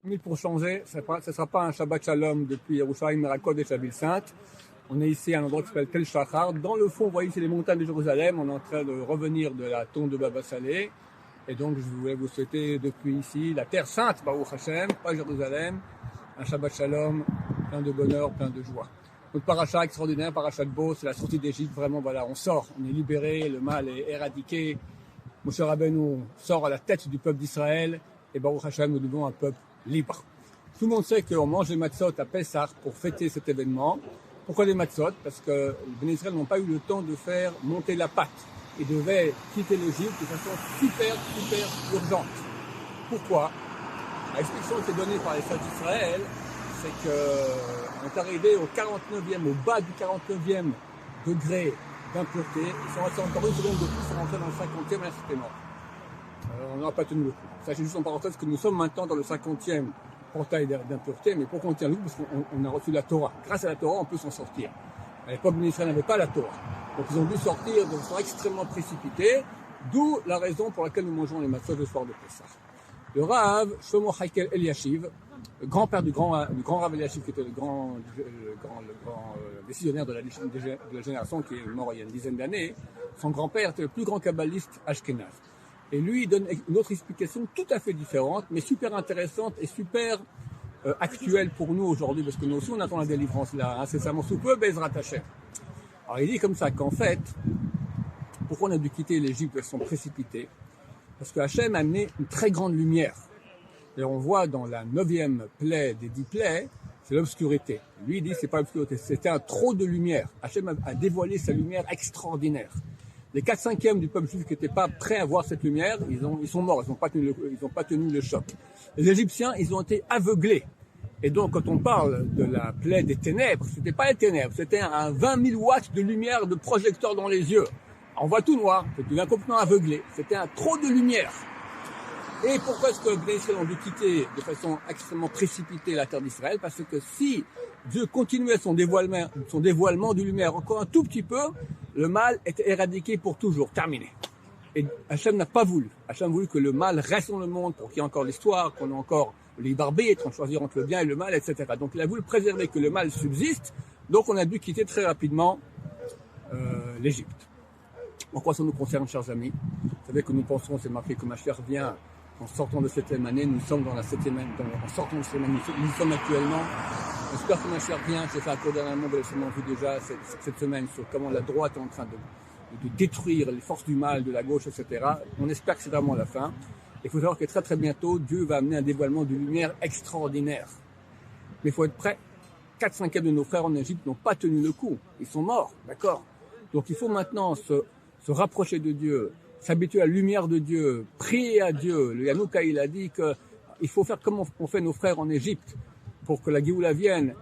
Mais pour changer, ce ne sera pas un Shabbat Shalom depuis Yerushalayim, Merakodesh à Ville-Sainte. On est ici à un endroit qui s'appelle Tel Shachar. Dans le fond, vous voyez, c'est les montagnes de Jérusalem. On est en train de revenir de la tombe de Baba Saleh. Et donc, je voulais vous souhaiter depuis ici la Terre Sainte, Baruch Hashem, pas Jérusalem, un Shabbat Shalom, plein de bonheur, plein de joie. Notre paracha extraordinaire, paracha de Beau, c'est la sortie d'Égypte. Vraiment, voilà, on sort, on est libéré, le mal est éradiqué. Moshe Rabbeinu sort à la tête du peuple d'Israël. Et Baruch Hashem, nous devons un peuple libre. Tout le monde sait qu'on mange les matzot à Pessah pour fêter cet événement. Pourquoi les matzot? Parce que les Béné Israël n'ont pas eu le temps de faire monter la pâte. Ils devaient quitter l'Égypte de façon super urgente. Pourquoi? L'explication qui est donnée par les sages d'Israël, c'est qu'on est arrivé au 49e, au bas du 49e degré d'impureté. Ils sont restés encore une seconde de plus pour rentrer dans le 50e et là c'était mort. On n'aura pas tenu le coup. Sachez juste en parenthèse que nous sommes maintenant dans le 50e portail d'impureté, mais pour qu'on tienne le coup, parce qu'on a reçu la Torah. Grâce à la Torah, on peut s'en sortir. À l'époque, les Israéliens n'avaient pas la Torah. Donc ils ont dû sortir de façon extrêmement précipitée, d'où la raison pour laquelle nous mangeons les matzot le soir de Pessah. Le Rav, Shlomo Haïkel Eliashiv, le grand-père du grand Rav Eliashiv, qui était le grand décisionnaire de la génération qui est mort il y a une dizaine d'années, son grand-père était le plus grand kabbaliste ashkénaze. Et lui, il donne une autre explication tout à fait différente, mais super intéressante et super actuelle pour nous aujourd'hui, parce que nous aussi on attend la délivrance là, incessamment sous peu, Bezrat Hashem. Alors il dit comme ça qu'en fait, pourquoi on a dû quitter l'Égypte de façon précipitée? Parce que Hachem a amené une très grande lumière. Et on voit dans la 9e plaie des 10 plaies, c'est l'obscurité. Lui il dit c'est pas l'obscurité, c'était un trop de lumière. Hachem a dévoilé sa lumière extraordinaire. Les 4/5 du peuple juif qui n'étaient pas prêts à voir cette lumière, ils sont morts, ils n'ont pas tenu le choc. Les Égyptiens, ils ont été aveuglés. Et donc, quand on parle de la plaie des ténèbres, c'était pas les ténèbres, c'était un 20 000 watts de lumière de projecteur dans les yeux. On voit tout noir, c'était complètement aveuglé. C'était un trop de lumière. Et pourquoi est-ce que les Israéliens ont dû quitter de façon extrêmement précipitée la terre d'Israël? Parce que si Dieu continuait son dévoilement de lumière encore un tout petit peu, le mal était éradiqué pour toujours, terminé. Et Hachem n'a pas voulu. Hachem a voulu que le mal reste dans le monde pour qu'il y ait encore l'histoire, qu'on ait encore le libre arbitre, on choisir entre le bien et le mal, etc. Donc il a voulu préserver que le mal subsiste, donc on a dû quitter très rapidement l'Égypte. En quoi ça nous concerne, chers amis? Vous savez que nous pensons, c'est marqué que Mashiach vient en sortant de cette année, nous sommes dans la 7e année, en sortant de cette année, nous sommes actuellement. J'espère que Mashiach vient, j'ai fait un cours dernièrement, vous l'avez sûrement vu déjà cette semaine sur comment la droite est en train de détruire les forces du mal, de la gauche, etc. On espère que c'est vraiment la fin. Il faut savoir que très bientôt, Dieu va amener un dévoilement de lumière extraordinaire. Mais il faut être prêt. 4/5 de nos frères en Égypte n'ont pas tenu le coup. Ils sont morts, d'accord? Donc il faut maintenant se rapprocher de Dieu, s'habituer à la lumière de Dieu, prier à Dieu. Le Yanouka, il a dit qu'il faut faire comme on fait nos frères en Égypte pour que la Géoula vienne.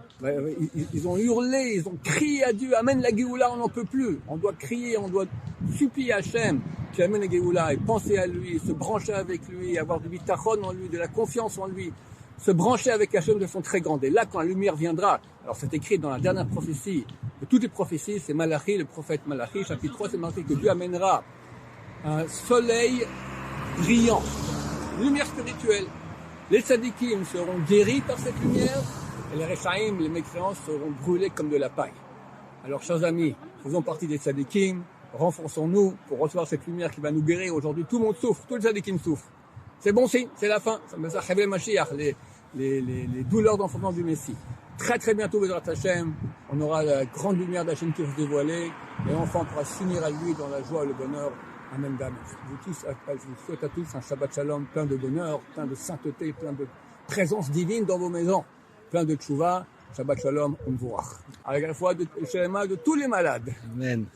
Ils ont hurlé, ils ont crié à Dieu, amène la Géoula, on n'en peut plus. On doit crier, on doit supplier Hachem qui amène la Géoula et penser à lui, se brancher avec lui, avoir du bitachon en lui, de la confiance en lui, se brancher avec Hachem de façon très grande. Et là, quand la lumière viendra, alors c'est écrit dans la dernière prophétie de toutes les prophéties, c'est Malachi, le prophète Malachi, chapitre 3, c'est marqué que Dieu amènera un soleil brillant, une lumière spirituelle. Les tzadikim seront guéris par cette lumière et les rechaim, les mécréants, seront brûlés comme de la paille. Alors, chers amis, faisons partie des tzadikim, renforçons-nous pour recevoir cette lumière qui va nous guérir. Aujourd'hui, tout le monde souffre, tous les tzadikim souffrent. C'est bon signe, c'est la fin. Ça me fait Mashiach, les douleurs d'enfantement du Messie. Très bientôt, Bezrat Hashem, on aura la grande lumière d'Hachem qui va se dévoiler et enfin on pourra s'unir à lui dans la joie et le bonheur. Amen, amen. Je vous souhaite à tous un Shabbat Shalom plein de bonheur, plein de sainteté, plein de présence divine dans vos maisons, plein de tchouva. Shabbat Shalom, on vous Avec la foi de tous les malades. Amen.